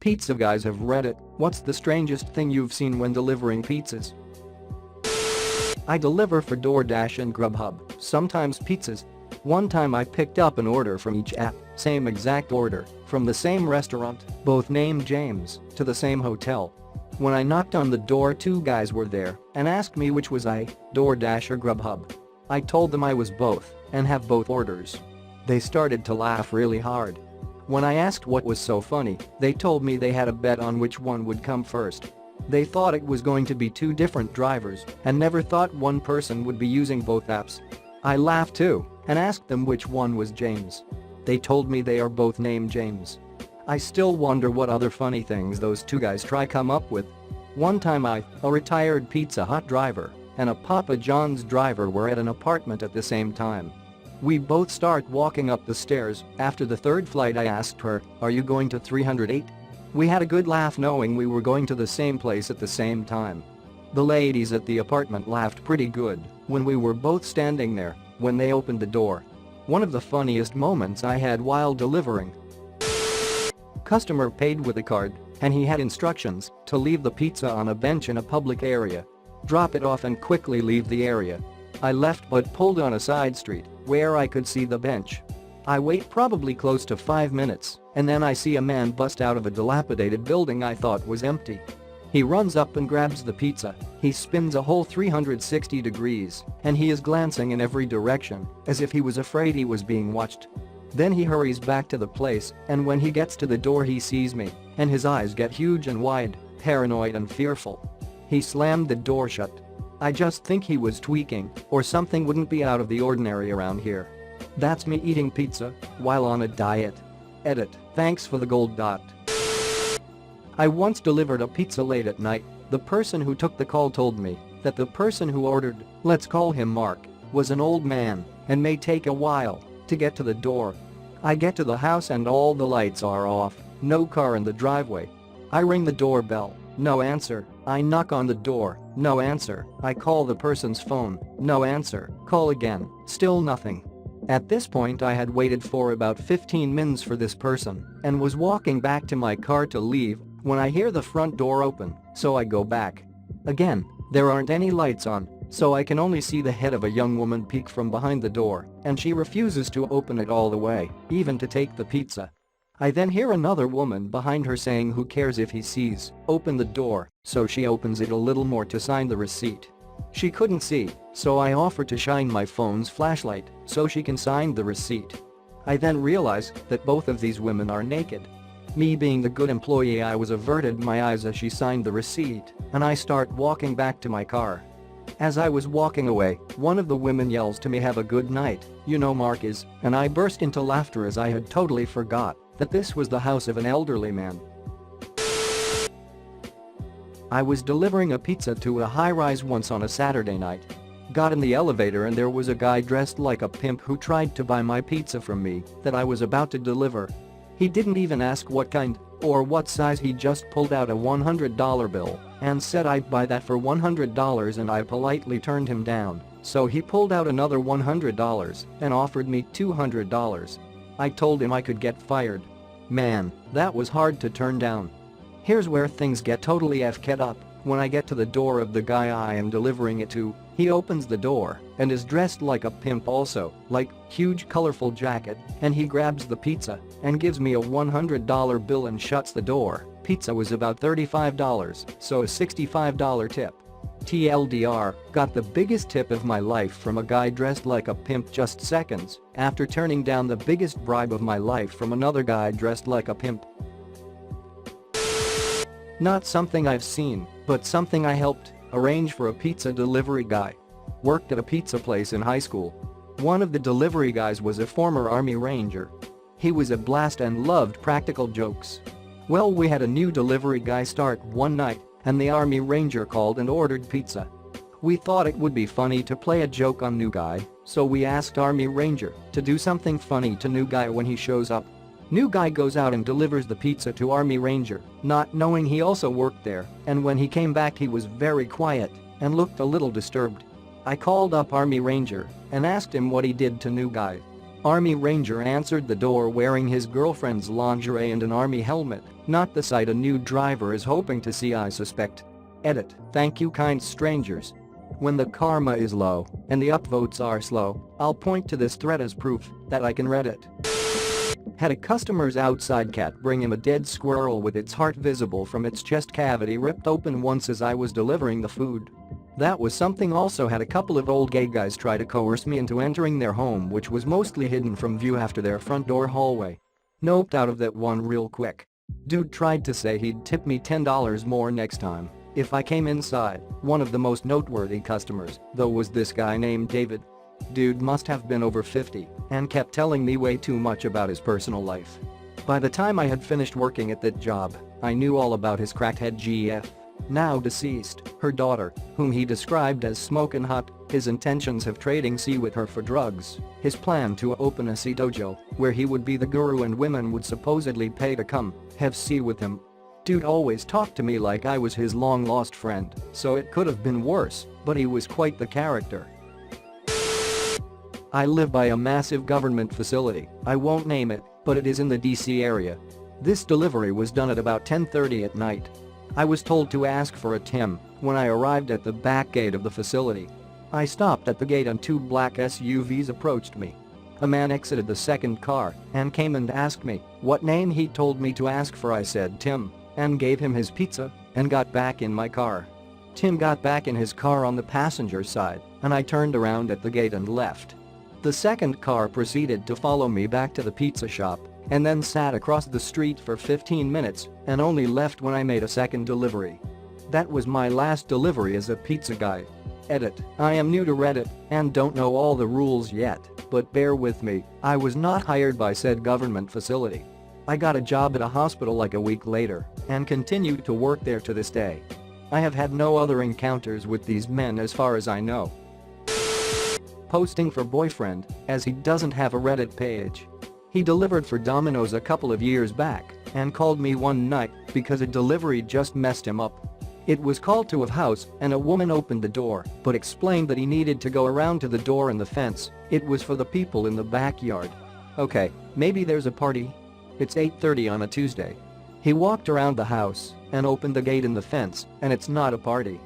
Pizza guys have Reddit, what's the strangest thing you've seen when delivering pizzas? I deliver for DoorDash and Grubhub, sometimes pizzas. One time I picked up an order from each app, same exact order, from the same restaurant, both named James, to the same hotel. When I knocked on the door, two guys were there and asked me which was I, DoorDash or Grubhub. I told them I was both and have both orders. They started to laugh really hard. When I asked what was so funny, they told me they had a bet on which one would come first. They thought it was going to be two different drivers and never thought one person would be using both apps. I laughed too and asked them which one was James. They told me they are both named James. I still wonder what other funny things those two guys come up with. One time a retired Pizza Hut driver and a Papa John's driver were at an apartment at the same time. We both start walking up the stairs. After the third flight I asked her, "Are you going to 308? We had a good laugh knowing we were going to the same place at the same time. The ladies at the apartment laughed pretty good when we were both standing there when they opened the door. One of the funniest moments I had while delivering. Customer paid with a card and he had instructions to leave the pizza on a bench in a public area. Drop it off and quickly leave the area. I left but pulled on a side street where I could see the bench. I wait probably close to 5 minutes and then I see a man bust out of a dilapidated building I thought was empty. He runs up and grabs the pizza. He spins a whole 360 degrees and he is glancing in every direction as if he was afraid he was being watched. Then he hurries back to the place and when he gets to the door he sees me and his eyes get huge and wide, paranoid and fearful. He slammed the door shut. I just think he was tweaking or something wouldn't be out of the ordinary around here. That's me eating pizza while on a diet. Edit, thanks for the gold dot. I once delivered a pizza late at night. The person who took the call told me that the person who ordered, let's call him Mark, was an old man and may take a while to get to the door. I get to the house and all the lights are off, no car in the driveway. I ring the doorbell, no answer. I knock on the door, no answer. I call the person's phone, no answer. Call again, still nothing. At this point I had waited for about 15 minutes for this person and was walking back to my car to leave when I hear the front door open, so I go back. Again, there aren't any lights on, so I can only see the head of a young woman peek from behind the door and she refuses to open it all the way, even to take the pizza. I then hear another woman behind her saying who cares if he sees, open the door, so she opens it a little more to sign the receipt. She couldn't see, so I offer to shine my phone's flashlight so she can sign the receipt. I then realize that both of these women are naked. Me being the good employee I was averted my eyes as she signed the receipt and I start walking back to my car. As I was walking away, one of the women yells to me, "Have a good night, you know Mark is," and I burst into laughter as I had totally forgot that this was the house of an elderly man. I was delivering a pizza to a high-rise once on a Saturday night. Got in the elevator and there was a guy dressed like a pimp who tried to buy my pizza from me that I was about to deliver. He didn't even ask what kind or what size, he just pulled out a $100 bill and said I'd buy that for $100 and I politely turned him down, so he pulled out another $100 and offered me $200. I told him I could get fired. Man, that was hard to turn down. Here's where things get totally fked up. When I get to the door of the guy I am delivering it to, he opens the door and is dressed like a pimp also, like huge colorful jacket, and he grabs the pizza and gives me a $100 bill and shuts the door. Pizza was about $35, so a $65 tip. TLDR, got the biggest tip of my life from a guy dressed like a pimp just seconds after turning down the biggest bribe of my life from another guy dressed like a pimp. Not something I've seen, but something I helped arrange for a pizza delivery guy. Worked at a pizza place in high school. One of the delivery guys was a former Army Ranger. He was a blast and loved practical jokes. Well, we had a new delivery guy start one night and the Army Ranger called and ordered pizza. We thought it would be funny to play a joke on new guy, so we asked Army Ranger to do something funny to new guy when he shows up. New guy goes out and delivers the pizza to Army Ranger, not knowing he also worked there, and when he came back he was very quiet and looked a little disturbed. I called up Army Ranger and asked him what he did to new guy. Army Ranger answered the door wearing his girlfriend's lingerie and an army helmet, not the sight a new driver is hoping to see, I suspect. Edit. Thank you, kind strangers. When the karma is low and the upvotes are slow, I'll point to this thread as proof that I can read it. Had a customer's outside cat bring him a dead squirrel with its heart visible from its chest cavity ripped open once as I was delivering the food. That was something. Also had a couple of old gay guys try to coerce me into entering their home, which was mostly hidden from view after their front door hallway. Noped out of that one real quick. Dude tried to say he'd tip me $10 more next time if I came inside. One of the most noteworthy customers, though, was this guy named David. Dude must have been over 50 and kept telling me way too much about his personal life. By the time I had finished working at that job, I knew all about his crackhead GF, now deceased, her daughter, whom he described as smokin' hot, his intentions of trading C with her for drugs, his plan to open a C dojo where he would be the guru and women would supposedly pay to come have C with him. Dude always talked to me like I was his long-lost friend, so it could have been worse, but he was quite the character. I live by a massive government facility. I won't name it, but it is in the DC area. This delivery was done at about 10:30 at night. I was told to ask for a Tim when I arrived at the back gate of the facility. I stopped at the gate and two black SUVs approached me. A man exited the second car and came and asked me what name he told me to ask for. I said Tim and gave him his pizza and got back in my car. Tim got back in his car on the passenger side and I turned around at the gate and left. The second car proceeded to follow me back to the pizza shop and then sat across the street for 15 minutes and only left when I made a second delivery. That was my last delivery as a pizza guy. Edit. I am new to Reddit and don't know all the rules yet, but bear with me, I was not hired by said government facility. I got a job at a hospital like a week later and continue to work there to this day. I have had no other encounters with these men as far as I know. Posting for boyfriend, as he doesn't have a Reddit page. He delivered for Domino's a couple of years back and called me one night because a delivery just messed him up. It was called to a house and a woman opened the door but explained that he needed to go around to the door and the fence. It was for the people in the backyard. Okay, maybe there's a party. It's 8:30 on a Tuesday. He walked around the house and opened the gate in the fence and it's not a party.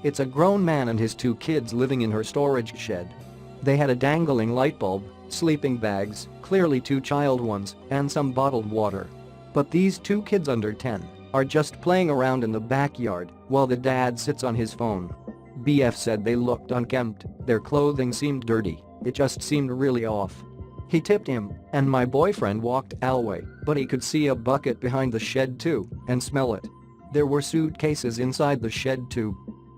It's a grown man and his two kids living in her storage shed. They had a dangling light bulb, sleeping bags, clearly two child ones, and some bottled water. But these two kids under 10 are just playing around in the backyard while the dad sits on his phone. BF said they looked unkempt, their clothing seemed dirty, it just seemed really off. He tipped him, and my boyfriend walked away, but he could see a bucket behind the shed too and smell it. There were suitcases inside the shed too.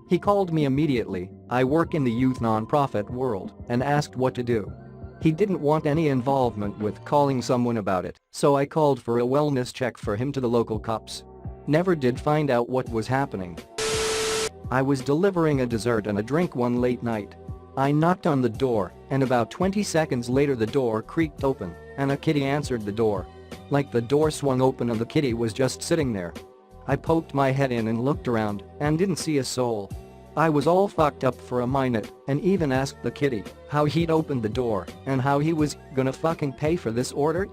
He called me immediately, I work in the youth nonprofit world, and asked what to do. He didn't want any involvement with calling someone about it, so I called for a wellness check for him to the local cops. Never did find out what was happening. I was delivering a dessert and a drink one late night. I knocked on the door, and about 20 seconds later the door creaked open, and a kitty answered the door. Like the door swung open and the kitty was just sitting there. I poked my head in and looked around and didn't see a soul. I was all fucked up for a minute and even asked the kitty how he'd opened the door and how he was gonna fucking pay for this order.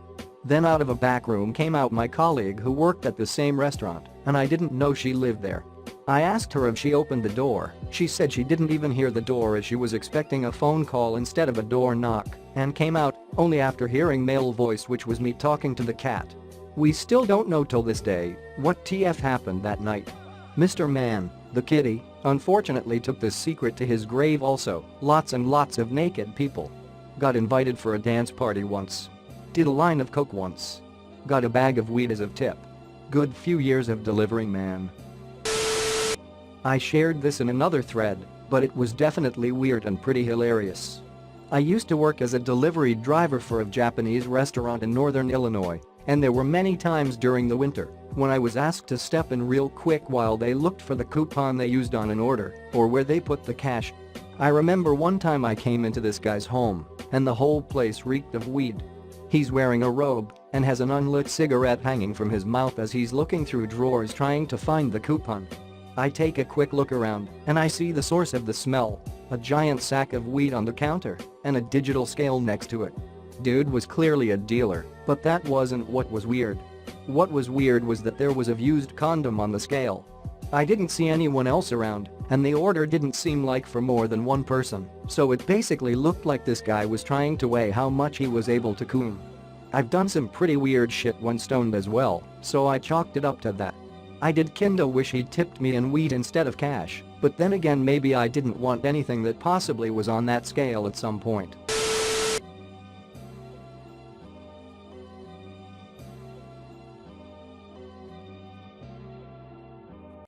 Then out of a back room came out my colleague who worked at the same restaurant and I didn't know she lived there. I asked her if she opened the door. She said she didn't even hear the door as she was expecting a phone call instead of a door knock and came out only after hearing male voice, which was me talking to the cat. We still don't know till this day what TF happened that night. Mr. Man, the kitty, unfortunately took this secret to his grave also. Lots and lots of naked people. Got invited for a dance party once. Did a line of coke once. Got a bag of weed as a tip. Good few years of delivering, man. I shared this in another thread, but it was definitely weird and pretty hilarious. I used to work as a delivery driver for a Japanese restaurant in northern Illinois, and there were many times during the winter when I was asked to step in real quick while they looked for the coupon they used on an order or where they put the cash. I remember one time I came into this guy's home and the whole place reeked of weed. He's wearing a robe and has an unlit cigarette hanging from his mouth as he's looking through drawers trying to find the coupon. I take a quick look around and I see the source of the smell, a giant sack of weed on the counter and a digital scale next to it. Dude was clearly a dealer, but that wasn't what was weird. What was weird was that there was a used condom on the scale. I didn't see anyone else around, and the order didn't seem like for more than one person, so it basically looked like this guy was trying to weigh how much he was able to coom. I've done some pretty weird shit when stoned as well, so I chalked it up to that. I did kinda wish he'd tipped me in weed instead of cash, but then again maybe I didn't want anything that possibly was on that scale at some point.